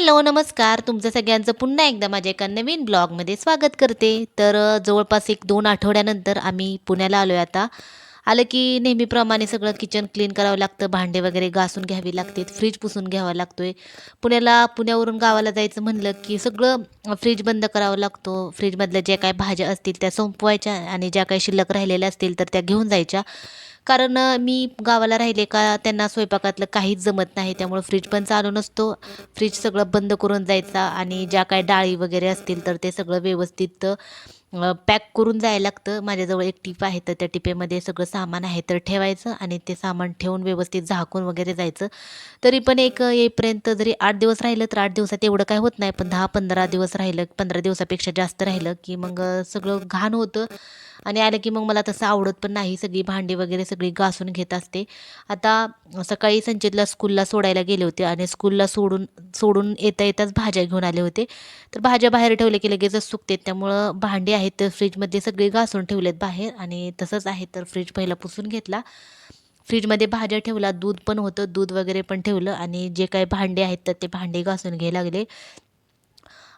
Hello, नमस्कार. तुमचं सगळ्यांचं पुन्हा एकदा माझ्या एका नवीन ब्लॉगमध्ये स्वागत करते. तर जवळपास 1-2 आठवड्यानंतर आम्ही पुण्याला आलोय आता. आलं की नेहमीप्रमाणे सगळं किचन क्लीन करावं लागतं, भांडे वगैरे घासून घ्यावी लागतात, फ्रीज पुसून घ्यावा लागतोय. पुण्यावरून गावाला जायचं म्हणलं की सगळं फ्रीज बंद करावा लागतो. फ्रीजमधल्या ज्या काही भाज्या असतील त्या संपवायच्या आणि ज्या काही शिल्लक राहिलेल्या असतील तर त्या घेऊन जायच्या. कारण मी गावाला राहिले का त्यांना स्वयंपाकातलं काहीच जमत नाही. त्यामुळे फ्रीज पण चालू नसतो. फ्रीज सगळं बंद करून जायचा आणि ज्या काही डाळी वगैरे असतील तर ते सगळं व्यवस्थित पॅक करून जायला लागतं. माझ्याजवळ एक टीप आहे तर त्या टिपेमध्ये सगळं सामान आहे तर ठेवायचं आणि ते सामान ठेवून व्यवस्थित झाकून वगैरे जायचं. तरी पण एक येईपर्यंत जरी 8 दिवस राहिलं तर 8 दिवसात एवढं काही होत नाही. पण 10-15 दिवस राहिलं, 15 दिवसापेक्षा जास्त राहिलं की मग सगळं घाण होतं आणि आलं की मग मला तसं आवडत पण नाही. सगळी भांडी वगैरे सगळी घासून घेत असते. आता सकाळी संचितला स्कूलला सोडायला गेले होते आणि स्कूलला सोडून सोडून येता येताच भाज्या घेऊन आले होते. तर भाज्या बाहेर ठेवल्या की लगेचच सुकतात. त्यामुळं भांडी आहेत तर फ्रीजमध्ये सगळी घासून ठेवलेत बाहेर आणि तसंच आहे तर फ्रीज पहिला पुसून घेतला. फ्रीजमध्ये भाज्या ठेवला, दूध पण होतं, दूध वगैरे पण ठेवलं आणि जे काही भांडे आहेत तर ते भांडे घासून घ्यायला लागले.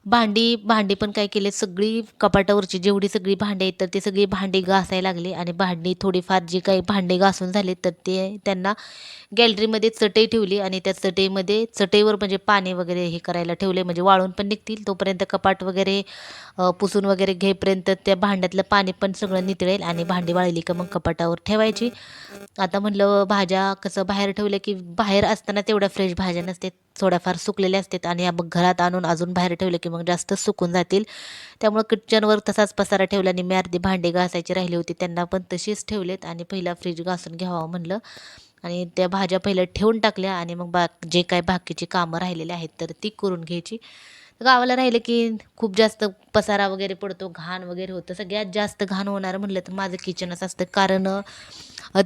भांडी भांडी पण काय केले, सगळी कपाटावरची जेवढी सगळी भांडी आहेत तर ते सगळी भांडी घासायला लागले आणि भांडी थोडीफार जी काही भांडी घासून झाले तर ते त्यांना गॅलरीमध्ये चटई ठेवली आणि त्या चटईमध्ये चटईवर म्हणजे पाणी वगैरे हे करायला ठेवले म्हणजे वाळून पण निघतील तोपर्यंत कपाट वगैरे पुसून वगैरे घेईपर्यंत त्या भांड्यातलं पाणी पण सगळं नितळेल आणि भांडी वाळली का मग कपाटावर ठेवायची. आता म्हटलं भाज्या कसं बाहेर ठेवलं की बाहेर असताना तेवढ्या फ्रेश भाज्या नसतात, थोड्याफार सुकलेल्या असतात आणि मग घरात आणून अजून बाहेर ठेवलं की मग जास्तच सुकून जातील. त्यामुळे किचनवर तसाच पसारा ठेवला आणि मी अर्धी भांडी घासायची राहिली होती त्यांना पण तशीच ठेवलेत आणि पहिला फ्रीज घासून घ्यावं म्हणलं आणि त्या भाज्या पहिल्या ठेवून टाकल्या आणि मग जे काही बाकीची कामं राहिलेली आहेत तर ती करून घ्यायची. गावाला राहिलं की खूप जास्त पसारा वगैरे पडतो, घाण वगैरे होतं. सगळ्यात जास्त घाण होणार म्हटलं तर माझं किचनच असतं. कारण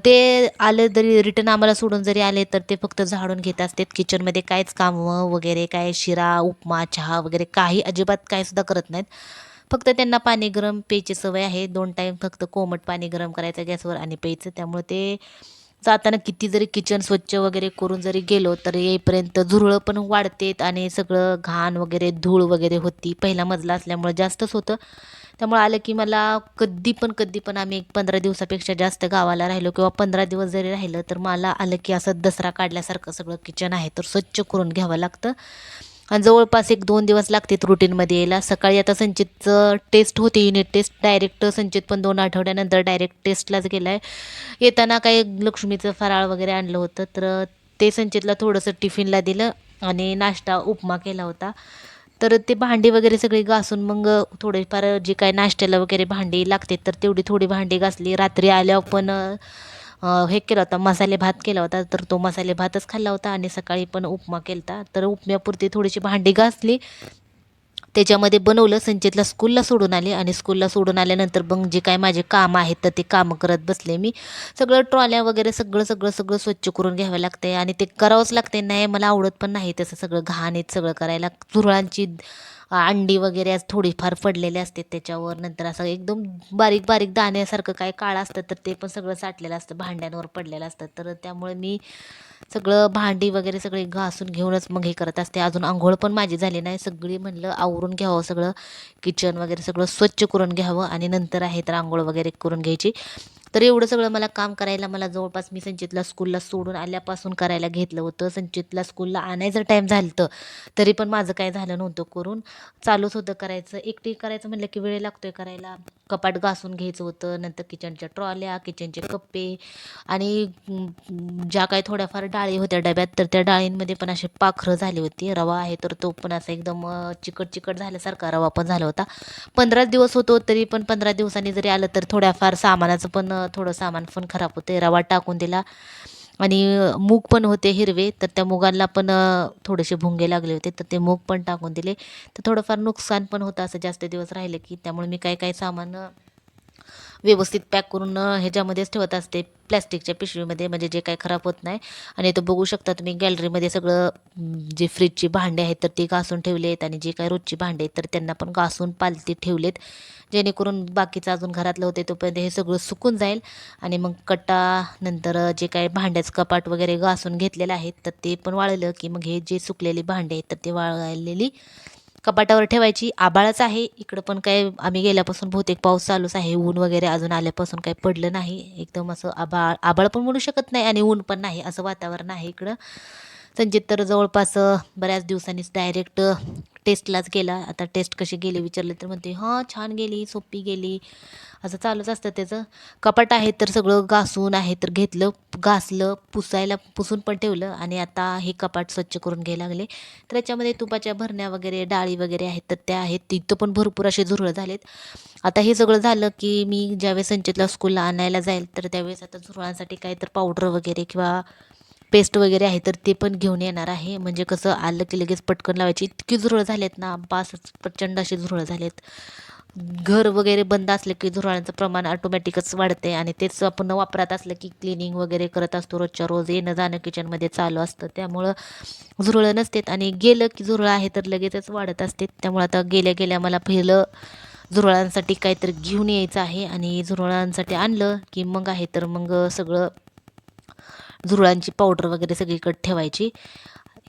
ते आले तरी रिटर्न आम्हाला सोडून जरी आले तर ते फक्त झाडून घेत असतात. किचनमध्ये काहीच कामं वगैरे काय शिरा, उपमा, चहा वगैरे काही अजिबात काय सुद्धा करत नाहीत. फक्त त्यांना पाणी गरम प्यायची सवय आहे. 2 टाईम फक्त कोमट पाणी गरम करायचं गॅसवर आणि प्यायचं. त्यामुळे ते जाताना किती जरी किचन स्वच्छ वगैरे करून जरी गेलो तर येईपर्यंत झुरळं पण वाढतेत आणि सगळं घाण वगैरे धूळ वगैरे होती. पहिला मजला असल्यामुळे जास्तच होतं. त्यामुळे आलं की मला कधी पण आम्ही 15 दिवसापेक्षा जास्त गावाला राहिलो किंवा 15 दिवस जरी राहिलं तर मला आलं की असं दसरा काढल्यासारखं सगळं किचन आहे तर स्वच्छ करून घ्यावं लागतं. आणि जवळपास 1-2 दिवस लागतात रुटीनमध्ये यायला. सकाळी आता संचितचं टेस्ट होती, युनिट टेस्ट. डायरेक्ट संचित पण 2 आठवड्यानंतर डायरेक्ट टेस्टलाच गेला आहे. येताना काही लक्ष्मीचं फराळ वगैरे आणलं होतं तर ते संचितला थोडंसं टिफिनला दिलं आणि नाश्ता उपमा केला होता. तर ते भांडी वगैरे सगळी घासून मग थोडेफार जे काही नाश्त्याला वगैरे भांडी लागते तर तेवढी थोडी भांडी घासली. रात्री आल्यावर पण हे केला होता, मसाले भात केला होता तर तो मसाले भातच खाल्ला होता आणि सकाळी पण उपमा केला होता. तर उपम्यापुरती थोडीशी भांडी घासली. त्याच्यामध्ये बनवलं. संचितला स्कूलला सोडून आले आणि स्कूलला सोडून आल्यानंतर मग जे काही माझे कामं आहेत तर ते कामं करत बसले मी. सगळं ट्रॉल्या वगैरे सगळं स्वच्छ करून घ्यावं लागतंय आणि ते करावंच लागतंय. नाही मला आवडत पण नाही तसं सगळं घाणीत सगळं करायला. झुरळांची अंडी वगैरे आज थोडीफार पडलेले असते त्याच्यावर. नंतर असं एकदम बारीक दाण्यासारखं काय काळं असतं तर ते पण सगळं साठलेलं असतं, भांड्यांवर पडलेलं असतं. तर त्यामुळे मी सगळं भांडी वगैरे सगळे घासून घेऊनच मग हे करत असते. अजून अंघोळ पण माझी झाली नाही. सगळी म्हणलं आवरून घ्यावं सगळं, किचन वगैरे सगळं स्वच्छ करून घ्यावं आणि नंतर आहे तर अंघोळ वगैरे करून घ्यायची. तर एवढं सगळं मला काम करायला मला जवळपास मी संचितला स्कूलला सोडून आल्यापासून करायला घेतलं होतं. संचितला स्कूलला आणायचं टाईम झालं होतं तरी पण माझं काय झालं नव्हतं करून. चालूच होतं करायचं. एकटी करायचं म्हटलं की वेळ लागतोय करायला. कपाट घासून घ्यायचं होतं, नंतर किचनच्या ट्रॉल्या, किचनचे कप्पे आणि ज्या काही थोड्याफार डाळी होत्या डब्यात तर त्या डाळींमध्ये पण अशी पाखरं झाली होती. रवा आहे तर तो पण असा एकदम चिकट झाल्यासारखा रवा पण झाला होता. 15 दिवस होतो तरी पण 15 दिवसांनी जरी आलं तर थोड्याफार सामानाचं पण थोडं सामान पण खराब होते. रवा टाकून दिला आणि मूग पण होते हिरवे तर त्या मुगांना पण थोडेसे भुंगे लागले होते तर ते मूग पण टाकून दिले. तर थोडंफार नुकसान पण होतं असं जास्त दिवस राहिले की. त्यामुळे मी काय काय सामान व्यवस्थित पॅक करून ह्याच्यामध्येच ठेवत असते प्लॅस्टिकच्या पिशवीमध्ये, म्हणजे जे काही खराब होत नाही. आणि इथं बघू शकता तुम्ही गॅलरीमध्ये सगळं जे फ्रीजची भांडे आहेत तर ती घासून ठेवले आहेत, आणि जे काही रोजची भांडे आहेत तर त्यांना पण घासून पालती ठेवलेत, जेणेकरून बाकीचं अजून घरातलं होते तोपर्यंत हे सगळं सुकून जाईल. आणि मग कट्टा नंतर जे काही भांड्याचं कपाट वगैरे घासून घेतलेलं आहे तर ते पण वाळलं की मग हे जे सुकलेली भांडे आहेत तर ते वाळलेली कपाटावर ठेवायची. आभाळच आहे इकडं, पण काय आम्ही गेल्यापासून बहुतेक पाऊस चालूच आहे. ऊन वगैरे अजून आल्यापासून काही पडलं नाही. एकदम असं आभाळ आभाळ पण म्हणू शकत नाही आणि ऊन पण नाही, असं वातावरण आहे इकडं. संचित तर जवळपास बऱ्याच दिवसांनीच डायरेक्ट टेस्टलाच गेला. आता टेस्ट कशी गेली विचारलं तर म्हणते हां छान गेली, सोपी गेली, असं चालूच असतं त्याचं. कपाट आहे तर सगळं घासून आहे तर घेतलं, घासलं, पुसून पण ठेवलं, आणि आता हे कपाट स्वच्छ करून घ्यायला लागले. तर याच्यामध्ये तुपाच्या भरण्या वगैरे डाळी वगैरे आहेत तर त्या आहेत, तिथं पण भरपूर असे झुरळ झालेत. आता हे सगळं झालं की मी ज्यावेळेस संचितला स्कूलला आणायला जाईल तर त्यावेळेस आता झुरळांसाठी काही तर पावडर वगैरे किंवा पेस्ट वगैरे आहे तर ते पण घेऊन येणार आहे. म्हणजे कसं आलं की लगेच पटकन लावायची, इतकी झुरळ झालेत ना, बासच प्रचंड असे झुरळ झालेत. घर वगैरे बंद असलं की झुरळांचं प्रमाण ऑटोमॅटिकच वाढते, आणि तेच आपण वापरात असलं की क्लिनिंग वगैरे करत असतो, रोजच्या रोज येणं जाणं किचनमध्ये चालू असतं, त्यामुळं झुरळं नसतात. आणि गेलं की झुरळं आहे तर लगेचच वाढत असते. त्यामुळे आता गेल्या गेल्या मला पहिलं झुरळांसाठी काहीतरी घेऊन यायचं आहे, आणि झुरळांसाठी आणलं की मग आहे तर मग सगळं झुरळांची पावडर वगैरे सगळीकडे ठेवायची.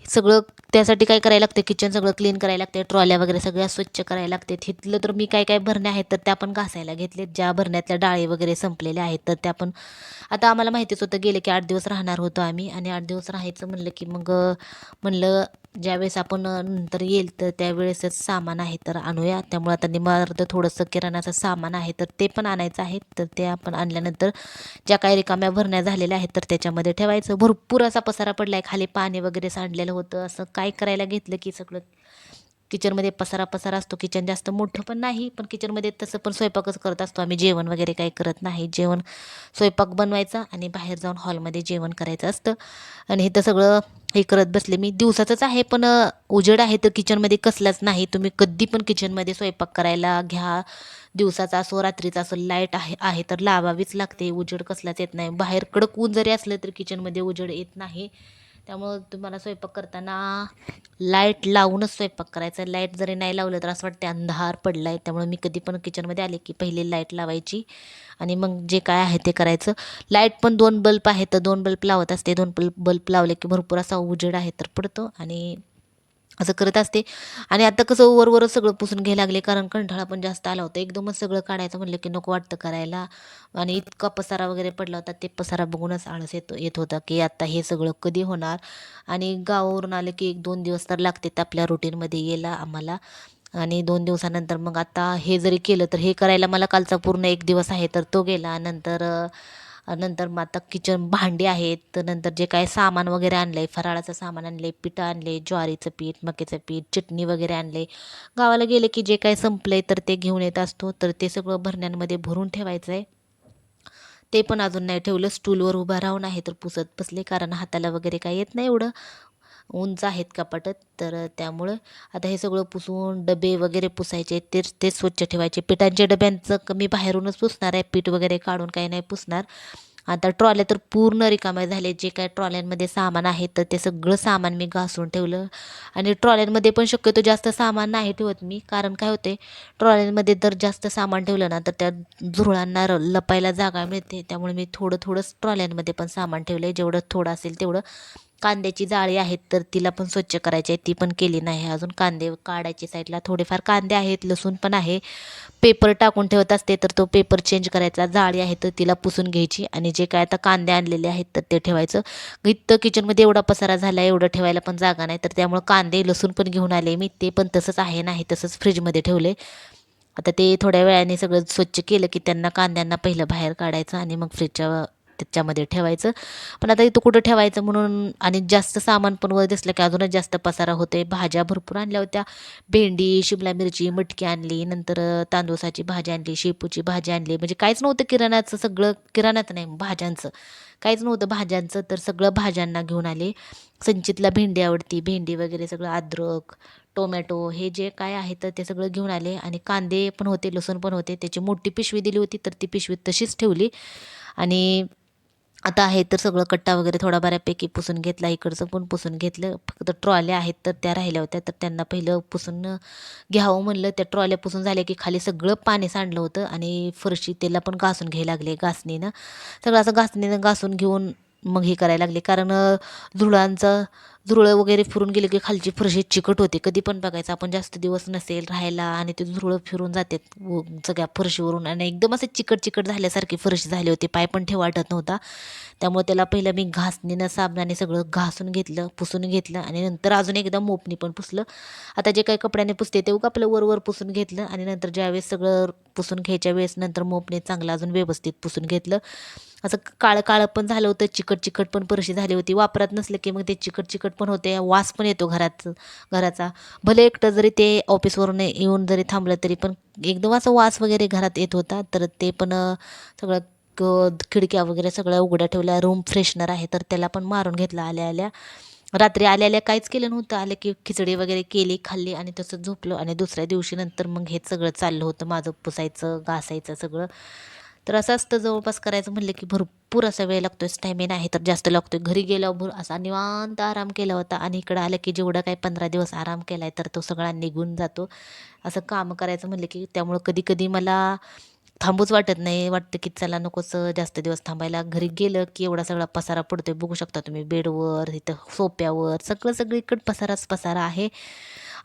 सगळं त्यासाठी काय करायला लागते, किचन सगळं क्लीन करायला लागते, ट्रॉल्या वगैरे सगळ्या स्वच्छ करायला लागते. तिथलं तर मी काय काय भरण्या आहेत तर त्या पण घासायला घेतलेत, ज्या भरण्यातल्या डाळी वगैरे संपलेल्या आहेत तर त्या पण. आता आम्हाला माहितीच होतं गेले की 8 दिवस राहणार होतो आम्ही, आणि 8 दिवस राहायचं म्हणलं की मग म्हणलं ज्यावेळेस आपण नंतर येईल तर त्यावेळेसच सामान आहे तर आणूया. त्यामुळे आता निमार्द थोडंसं किराणाचं सामान आहे तर ते पण आणायचं आहे. तर ते आपण आणल्यानंतर ज्या काही रिकाम्या भरण्या झालेल्या आहेत तर त्याच्यामध्ये ठेवायचं. भरपूर असा पसारा पडला आहे, खाली पाणी वगैरे सांडलेलं होतं. असं काय करायला घेतलं की सगळं किचनमध्ये पसारा पसारा असतो. किचन जास्त मोठं पण नाही, पण किचनमध्ये तसं पण स्वयंपाकच करत असतो आम्ही, जेवण वगैरे काही करत नाही. स्वयंपाक बनवायचा आणि बाहेर जाऊन हॉलमध्ये जेवण करायचं असतं. आणि इथं सगळं हे करत बसले मी. दिवसाचंच आहे पण उजेड आहे तर किचनमध्ये कसलाच नाही. तुम्ही कधी पण किचनमध्ये स्वयंपाक करायला घ्या, दिवसाचा असो रात्रीचा असो, लाईट आहे आहे तर लावावीच लागते. उजेड कसलाच येत नाही. बाहेर कडक ऊन जरी असलं तर किचनमध्ये उजेड येत नाही. त्यामुळं तुम्हाला स्वयंपाक करताना लाईट लावूनच स्वयंपाक करायचा. लाईट जरी नाही लावलं तर असं वाटते अंधार पडला आहे. त्यामुळे मी कधी पण किचनमध्ये आले की पहिले लाईट लावायची, आणि मग जे काय आहे ते करायचं. लाईट पण 2 बल्ब आहेत तर 2 बल्ब लावत असते. 2 बल्ब लावले की भरपूर असा उजेड आहे तर पडतो, आणि असं करत असते. आणि आता कसं वरवरच सगळं पुसून घ्यायला लागले, कारण कंटाळा पण जास्त आला होता. एकदमच सगळं काढायचं म्हणलं की नको वाटतं करायला. आणि इतका पसारा वगैरे पडला होता, ते पसारा बघूनच आळस येत होता की आता हे सगळं कधी होणार. आणि गावावरून आले की 1-2 दिवस तर लागतात आपल्या रुटीनमध्ये यायला आम्हाला. आणि 2 दिवसानंतर मग आता हे जरी केलं तर हे करायला मला कालचा पूर्ण 1 दिवस आहे तर तो गेला. नंतर मग आता किचन भांडी आहेत, तर नंतर जे काय सामान वगैरे आणलं आहे, फराळाचं सामान आणलं आहे, पिठं आणले, ज्वारीचं पीठ, मक्याचं पीठ, चटणी वगैरे आणले. गावाला गेले की जे काय संपलं आहे तर ते घेऊन येत असतो, तर ते सगळं भरण्यांमध्ये भरून ठेवायचं आहे. ते पण अजून नाही ठेवलं. स्टूलवर उभा राहून आहे तर पुसत बसले, कारण हाताला वगैरे काही येत नाही एवढं उंच आहेत कपाटं. तर त्यामुळं आता हे सगळं पुसून डबे वगैरे पुसायचे, तेच स्वच्छ ठेवायचे. पिठांच्या डब्यांचं मी बाहेरूनच पुसणार आहे, पीठ वगैरे काढून काही नाही पुसणार. आता ट्रॉल्या तर पूर्ण रिकाम्या झाले. जे काय ट्रॉल्यांमध्ये सामान आहे तर ते सगळं सामान मी घासून ठेवलं. आणि ट्रॉल्यांमध्ये पण शक्यतो जास्त सामान नाही ठेवत मी, कारण काय होते, ट्रॉल्यांमध्ये जर जास्त सामान ठेवलं ना तर त्या झुरळांना लपायला जागा मिळते. त्यामुळे मी थोडं थोडंच ट्रॉल्यांमध्ये पण सामान ठेवलं आहे, जेवढं थोडं असेल तेवढं. कांद्याची जाळी आहेत तर तिला पण स्वच्छ करायची आहे, ती पण केली नाही अजून. कांदे काढायचे साईडला, थोडेफार कांदे आहेत, लसूण पण आहे. पेपर टाकून ठेवत असते तर तो पेपर चेंज करायचा. जाळी आहे तर तिला पुसून घ्यायची, आणि जे काय आता कांदे आणलेले आहेत तर ते ठेवायचं. इथं किचनमध्ये एवढा पसारा झाला, एवढं ठेवायला पण जागा नाही, तर त्यामुळे कांदे लसूण पण घेऊन आले मी. ते पण तसंच आहे, नाही तसंच फ्रीजमध्ये ठेवले. आता ते थोड्या वेळाने सगळं स्वच्छ केलं की त्यांना कांद्यांना पहिलं बाहेर काढायचं आणि मग त्याच्यामध्ये ठेवायचं. पण आता इथं कुठं ठेवायचं म्हणून, आणि जास्त सामान पण वर दिसलं की अजूनच जास्त पसारा होते. भाज्या भरपूर आणल्या होत्या. भेंडी, शिमला मिरची, मटकी आणली, नंतर तांदूळाची भाजी आणली, शेपूची भाजी आणली. म्हणजे काहीच नव्हतं किराणाचं, सगळं किराणाचं नाही भाज्यांचं काहीच नव्हतं भाज्यांचं, तर सगळं भाज्यांना घेऊन आले. संचितला भेंडी आवडती, भेंडी वगैरे सगळं अद्रक, टोमॅटो हे जे काय आहे तर ते सगळं घेऊन आले आणि कांदे पण होते, लसूण पण होते. त्याची मोठी पिशवी दिली होती, तर ती पिशवी तशीच ठेवली आणि आता आहे तर सगळं कट्टा वगैरे थोडा बऱ्यापैकी पुसून घेतला, इकडचं पण पुसून घेतलं. फक्त ट्रॉल्या आहेत तर त्या राहिल्या होत्या, तर त्यांना पहिलं पुसून घ्यावं म्हणलं. त्या ट्रॉल्या पुसून झाल्या की खाली सगळं पाणी सांडलं होतं आणि फरशी त्याला पण घासून घ्यायला लागले घासणीनं. सगळं असं घासणीनं घासून घेऊन मग हे करायला लागले, कारण झुळांचं झुरळं वगैरे फिरून गेले की खालची फरशी चिकट होते. कधी पण बघायचं आपण जास्त दिवस नसेल राहायला आणि ते झुरळं फिरून जातात सगळ्या फरशीवरून आणि एकदम असं चिकट चिकट झाल्यासारखी फरशी झाली होती. पाय पण ठेवा वाटत नव्हता. त्यामुळे त्याला पहिलं मी घासणीनं साबणाने सगळं घासून घेतलं, पुसून घेतलं आणि नंतर अजून एकदा मोपनी पण पुसलं. आता जे काही कपड्याने पुसते ते आपलं वर पुसून घेतलं आणि नंतर ज्यावेळेस सगळं पुसून घ्यायच्या वेळेस नंतर मोपने चांगलं अजून व्यवस्थित पुसून घेतलं. असं काळं काळं पण झालं होतं, चिकट चिकट पण फरशी झाली होती. वापरात नसलं की मग ते चिकट चिकट पण होते, वास पण येतो घराचा. भले एकटं जरी ते ऑफिसवरून येऊन जरी थांबलं तरी पण एकदम असं वास वगैरे घरात येत होता. तर ते पण सगळं खिडक्या वगैरे सगळ्या उघड्या ठेवल्या. रूम फ्रेशनर आहे तर त्याला पण मारून घेतला आल्या आल्या. रात्री आल्या आल्या काहीच केलं नव्हतं. आलं की खिचडी वगैरे केली, खाल्ली आणि तसं झोपलो आणि दुसऱ्या दिवशी नंतर मग हेच सगळं चाललं होतं माझं पुसायचं, घासायचं सगळं. तर असं असतं जवळपास करायचं म्हणलं की भरपूर असा वेळ लागतोय, स्टॅमिना आहे तर जास्त लागतोय. घरी गेल्यावर असा निवांत आराम केला होता आणि इकडं आलं की जेवढा काही 15 दिवस आराम केलाय तर तो सगळा निघून जातो. असं काम करायचं म्हणलं की त्यामुळं कधी कधी मला थांबूच वाटत नाही. वाटतं की चला नकोच जास्त दिवस थांबायला. घरी गेलं की एवढा सगळा पसारा पडतोय. बघू शकता तुम्ही बेडवर, इथं सोफ्यावर सगळीकडे पसाराच पसारा आहे.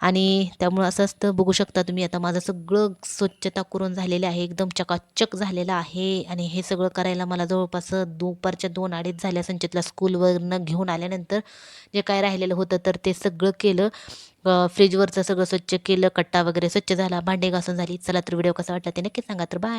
आणि त्यामुळं असं असतं बघू शकता तुम्ही आता माझं सगळं स्वच्छता करून झालेली आहे. एकदम चकाचक झालेलं आहे आणि हे सगळं करायला मला जवळपास दुपारच्या 2-2:30 झाल्या. संचितला स्कूलवरनं घेऊन आल्यानंतर जे काय राहिलेलं होतं तर ते सगळं केलं. फ्रीजवरचं सगळं स्वच्छ केलं, कट्टा वगैरे स्वच्छ झाला, भांडे घासून झाली. चला तर व्हिडिओ कसा वाटला ते नक्की सांगा. तर बाय.